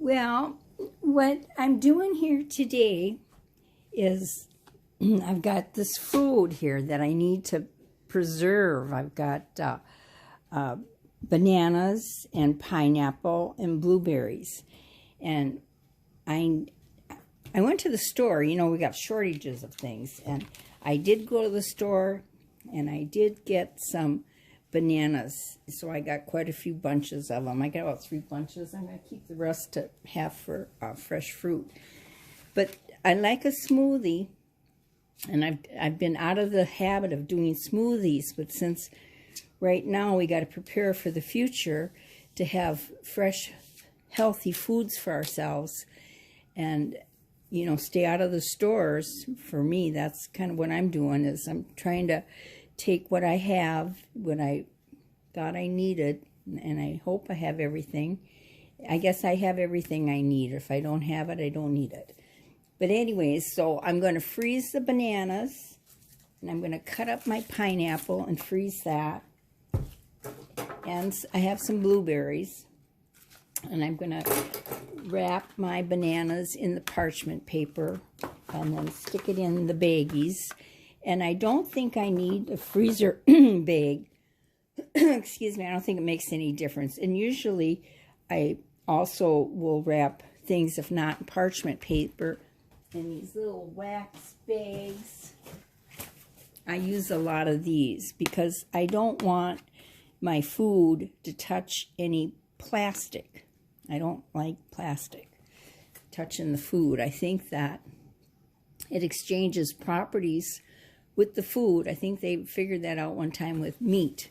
Well, what I'm doing here today is I've got this food here that I need to preserve. I've got bananas and pineapple and blueberries. And I went to the store. You know, we got shortages of things. And I did go to the store and I did get some bananas. So I got quite a few bunches of them. I got about 3 bunches. I'm going to keep the rest to have for fresh fruit. But I like a smoothie. And I've been out of the habit of doing smoothies, but since right now we got to prepare for the future to have fresh, healthy foods for ourselves and, you know, stay out of the stores. For me, that's kind of what I'm doing, is I'm trying to take what I have, what I thought I needed, and I hope I have everything. I guess I have everything I need. If I don't have it, I don't need it. But anyways, so I'm going to freeze the bananas, and I'm going to cut up my pineapple and freeze that. And I have some blueberries, and I'm going to wrap my bananas in the parchment paper and then stick it in the baggies. And I don't think I need a freezer bag. Excuse me, I don't think it makes any difference. And usually I also will wrap things, if not in parchment paper, in these little wax bags. I use a lot of these because I don't want my food to touch any plastic. I don't like plastic touching the food. I think that it exchanges properties with the food. I think they figured that out one time with meat,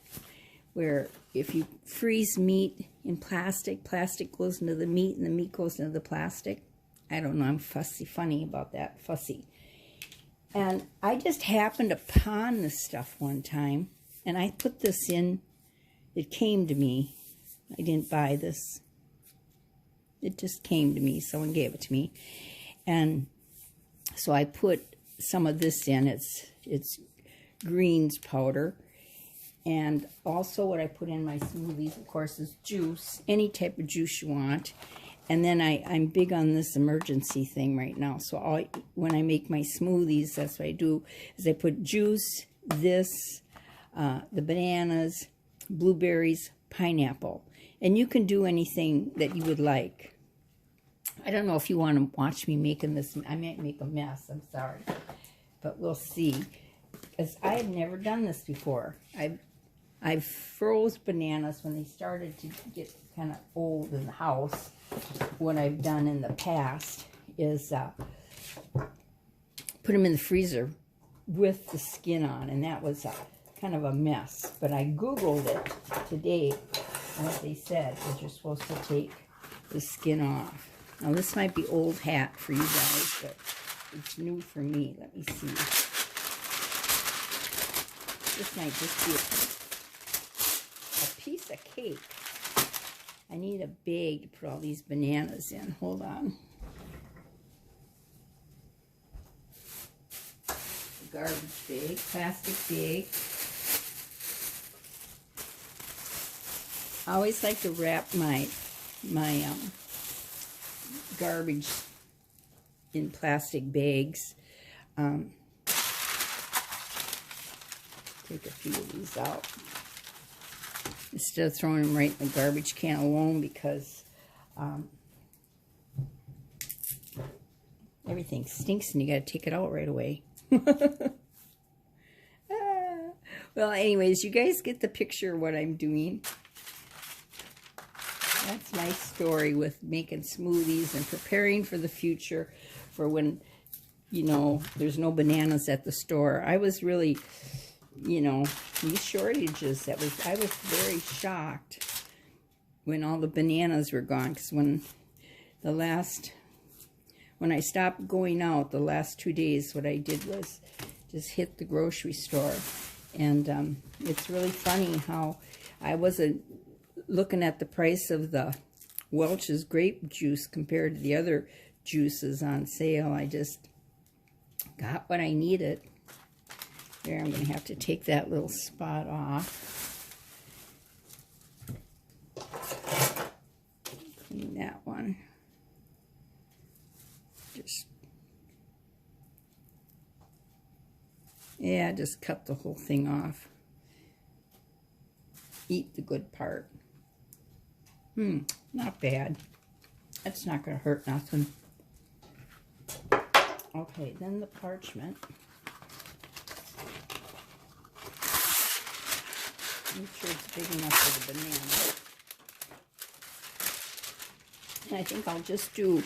where if you freeze meat in plastic, plastic goes into the meat and the meat goes into the plastic. I don't know, I'm funny about that, fussy. And I just happened upon this stuff one time, and I put this in. It came to me. I didn't buy this. It just came to me. Someone gave it to me. And so I put some of this in. It's greens powder. And also what I put in my smoothies, of course, is juice. Any type of juice you want. And then I'm big on this emergency thing right now. So when I make my smoothies, that's what I do, is I put juice, this, the bananas, blueberries, pineapple. And you can do anything that you would like. I don't know if you want to watch me making this. I might make a mess. I'm sorry. But we'll see. Because I have never done this before. I've froze bananas when they started to get kind of old in the house. What I've done in the past is put them in the freezer with the skin on, and that was kind of a mess. But I Googled it today, and what they said is you're supposed to take the skin off. Now, this might be old hat for you guys, but it's new for me. Let me see. This might just be a piece of cake. I need a bag to put all these bananas in. Hold on. Garbage bag, plastic bag. I always like to wrap my garbage in plastic bags. Take a few of these out instead of throwing them right in the garbage can alone, because everything stinks and you got to take it out right away. Well, anyways, you guys get the picture of what I'm doing. That's my story with making smoothies and preparing for the future, for when, you know, there's no bananas at the store. I was really, you know, these shortages, I was very shocked when all the bananas were gone, because when I stopped going out the last 2 days, what I did was just hit the grocery store. And it's really funny how I wasn't looking at the price of the Welch's grape juice compared to the other juices on sale. I just got what I needed. There, I'm going to have to take that little spot off. Clean that one. just cut the whole thing off. Eat the good part. Not bad. That's not going to hurt nothing. Okay, then the parchment. Make sure it's big enough for the banana. And I think I'll just do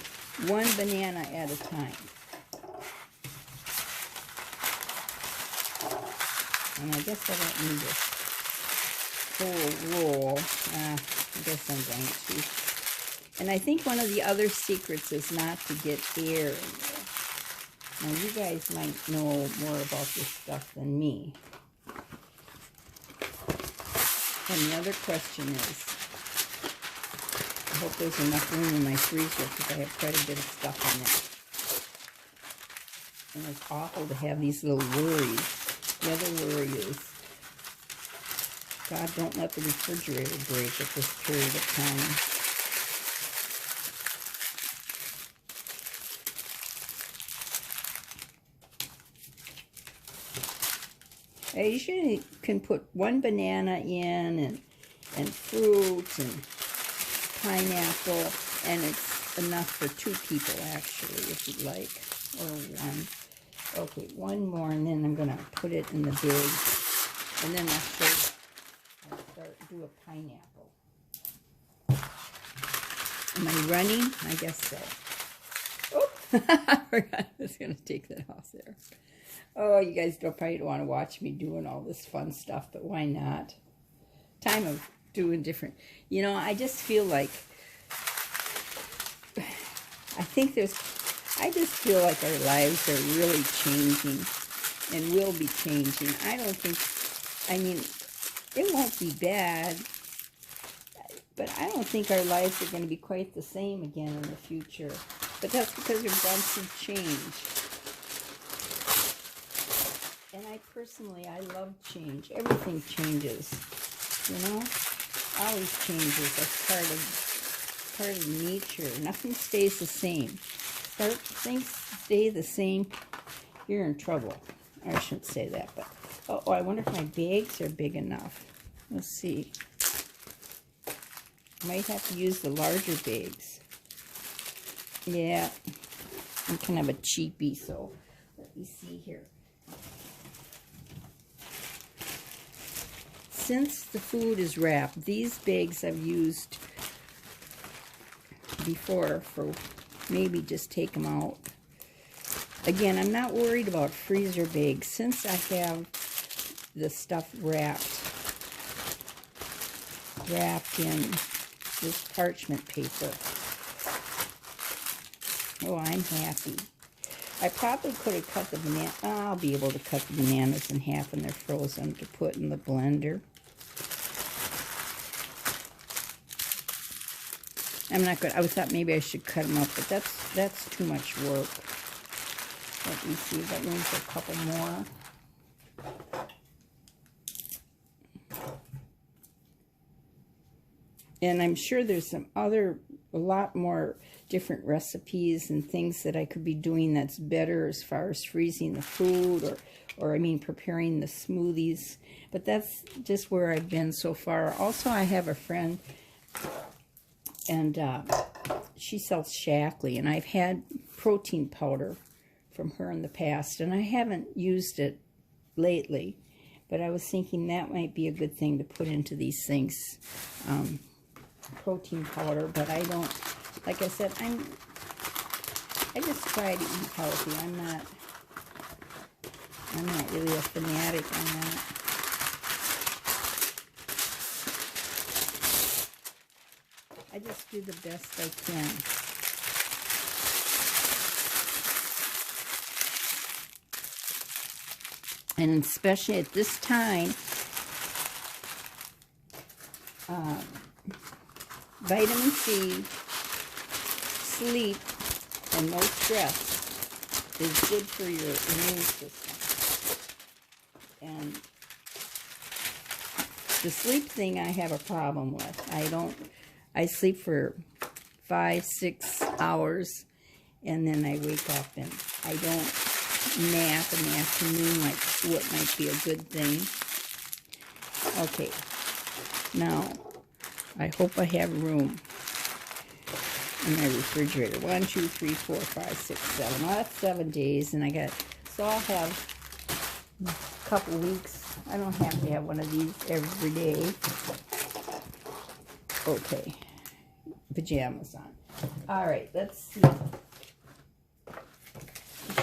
one banana at a time. And I guess I don't need this whole roll. I guess I'm going to. And I think one of the other secrets is not to get air in there. Now, you guys might know more about this stuff than me. And the other question is, I hope there's enough room in my freezer because I have quite a bit of stuff in it. And it's awful to have these little worries. The other worry is, God, don't let the refrigerator break at this period of time. I usually can put one banana in and fruit and pineapple, and it's enough for 2 people actually, if you'd like, or one. Okay, one more, and then I'm going to put it in the big, and then I'll start do a pineapple. Am I running? I guess so. Oh, I forgot I was going to take that off there. Oh, you guys probably don't want to watch me doing all this fun stuff, but why not? Time of doing different. You know, I just feel like, I just feel like our lives are really changing and will be changing. I don't think, I mean, it won't be bad, but I don't think our lives are going to be quite the same again in the future. But that's because we've gone through change. And I love change. Everything changes, you know? Always changes. That's part of nature. Nothing stays the same. Things stay the same, you're in trouble. I shouldn't say that, but oh, I wonder if my bags are big enough. Let's see. Might have to use the larger bags. Yeah, I'm kind of a cheapie, so let me see here. Since the food is wrapped, these bags I've used before for maybe just take them out. Again, I'm not worried about freezer bags since I have the stuff wrapped in this parchment paper. Oh, I'm happy. I probably could have cut the banana. I'll be able to cut the bananas in half when they're frozen to put in the blender. I'm not good. I thought maybe I should cut them up, but that's too much work. Let me see. Got room for a couple more. And I'm sure there's a lot more different recipes and things that I could be doing that's better as far as freezing the food or I mean preparing the smoothies. But that's just where I've been so far. Also, I have a friend, and she sells Shackley, and I've had protein powder from her in the past, and I haven't used it lately, but I was thinking that might be a good thing to put into these things, protein powder. But I don't, like I said, I just try to eat healthy. I'm not really a fanatic on that. I just do the best I can. And especially at this time, vitamin C, sleep, and no stress is good for your immune system. And the sleep thing I have a problem with. I sleep for 5-6 hours, and then I wake up and I don't nap in the afternoon like what might be a good thing. Okay, now I hope I have room in my refrigerator. 1, 2, 3, 4, 5, 6, 7. Well, that's 7 days, and so I'll have a couple weeks. I don't have to have one of these every day. Okay, pajamas on. All right, let's see. I'll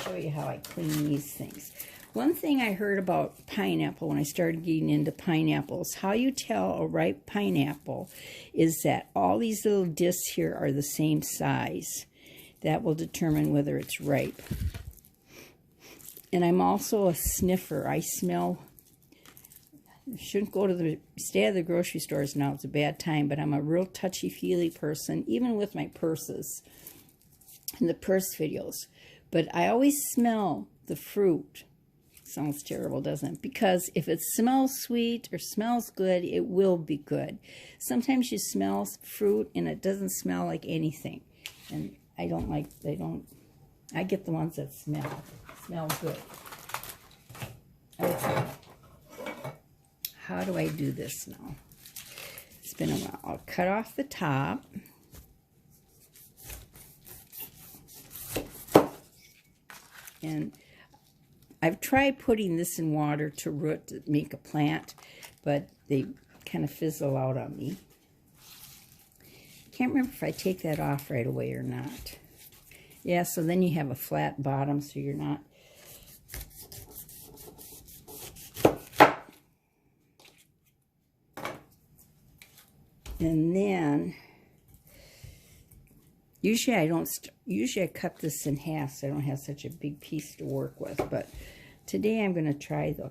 show you how I clean these things. One thing I heard about pineapple when I started getting into pineapples, how you tell a ripe pineapple is that all these little discs here are the same size. That will determine whether it's ripe. And I'm also a sniffer. I smell. Shouldn't stay at the grocery stores now. It's a bad time, but I'm a real touchy-feely person, even with my purses and the purse videos. But I always smell the fruit. Sounds terrible, doesn't it? Because if it smells sweet or smells good, it will be good. Sometimes you smell fruit and it doesn't smell like anything. And I get the ones that smell good. Okay. How do I do this now? It's been a while. I'll cut off the top. And I've tried putting this in water to root to make a plant, but they kind of fizzle out on me. Can't remember if I take that off right away or not. Yeah, so then you have a flat bottom, so you're not. And then, usually I cut this in half so I don't have such a big piece to work with, but today I'm going to try the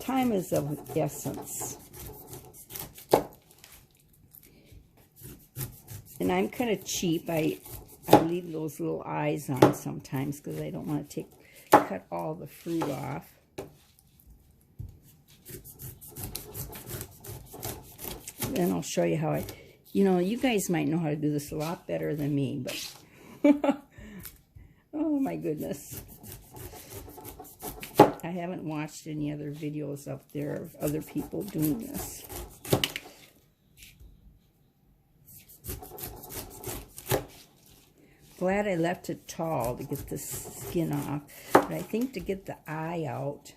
time is of essence. And I'm kind of cheap. I leave those little eyes on sometimes because I don't want to cut all the fruit off. And I'll show you how you guys might know how to do this a lot better than me, but oh my goodness. I haven't watched any other videos up there of other people doing this. Glad I left it tall to get the skin off, but I think to get the eye out,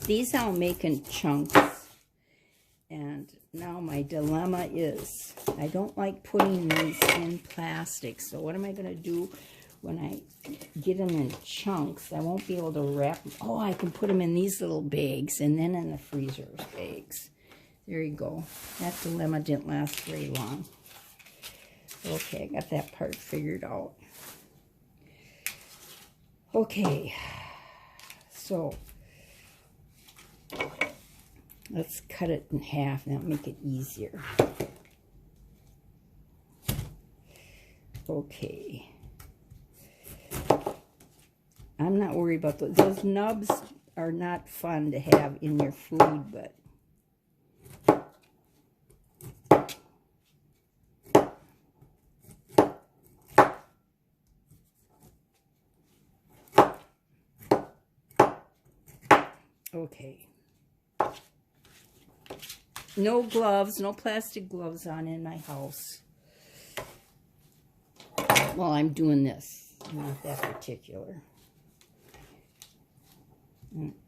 these I'll make in chunks. And now my dilemma is, I don't like putting these in plastic. So what am I going to do when I get them in chunks? I won't be able to wrap them. Oh, I can put them in these little bags and then in the freezer bags. There you go. That dilemma didn't last very long. Okay, I got that part figured out. Okay, so let's cut it in half and that'll make it easier. Okay. I'm not worried about those. Those nubs are not fun to have in your food, but okay. No gloves, no plastic gloves on in my house while I'm doing this. Not that particular.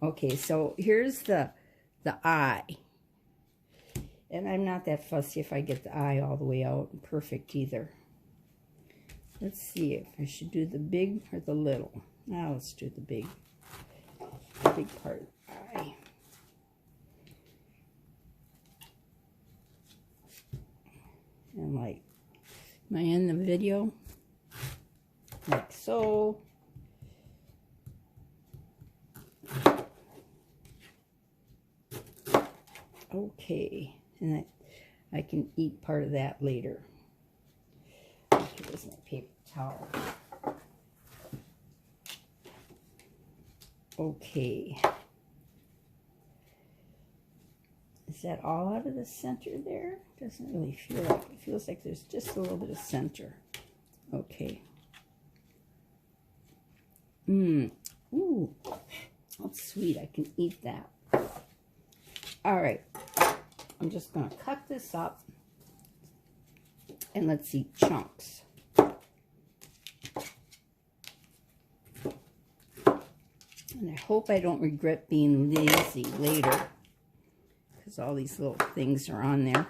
Okay, so here's the eye. And I'm not that fussy if I get the eye all the way out perfect either. Let's see if I should do the big or the little. Now let's do the big part of the eye. And like, am I in the video? Like so. Okay, and I can eat part of that later. Okay, here's my paper towel. Okay. Is that all out of the center there? Doesn't really feel like it. Feels like there's just a little bit of center. Okay. Ooh, that's sweet. I can eat that. All right. I'm just going to cut this up. And let's eat chunks. And I hope I don't regret being lazy later, because all these little things are on there.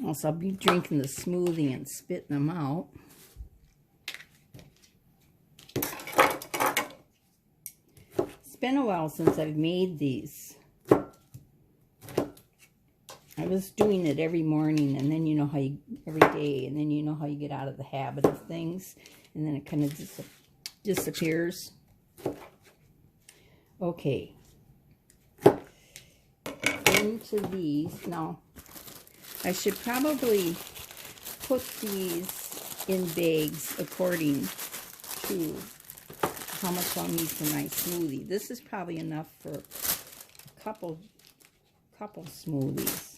Else I'll be drinking the smoothie and spitting them out. It's been a while since I've made these. I was doing it every morning, and then you know how you, every day, and then you know how you get out of the habit of things, and then it kind of disappears. Okay. Into these. Now, I should probably put these in bags according to how much I'll need for my smoothie. This is probably enough for a couple smoothies.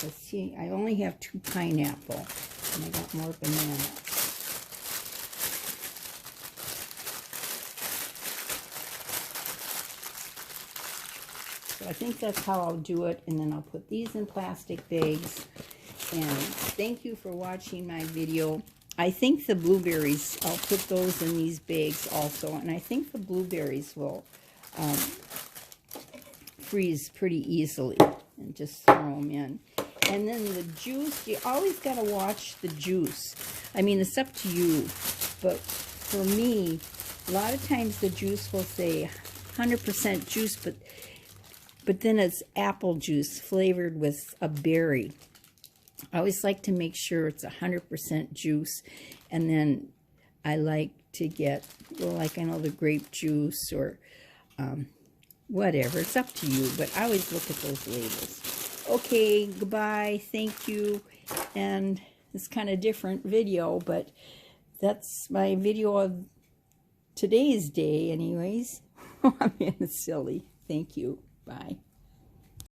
Let's see, I only have 2 pineapple, and I got more banana. So I think that's how I'll do it, and then I'll put these in plastic bags. And thank you for watching my video. I think the blueberries, I'll put those in these bags also, and I think the blueberries will freeze pretty easily, and just throw them in. And then the juice, you always got to watch the juice. I mean, it's up to you, but for me, a lot of times the juice will say 100% juice, but then it's apple juice flavored with a berry. I always like to make sure it's 100% juice, and then I like to get, well, like I know the grape juice or whatever. It's up to you, but I always look at those labels. Okay, goodbye, thank you, and it's kind of different video, but that's my video of today's day anyways. I'm being silly. Thank you. Bye.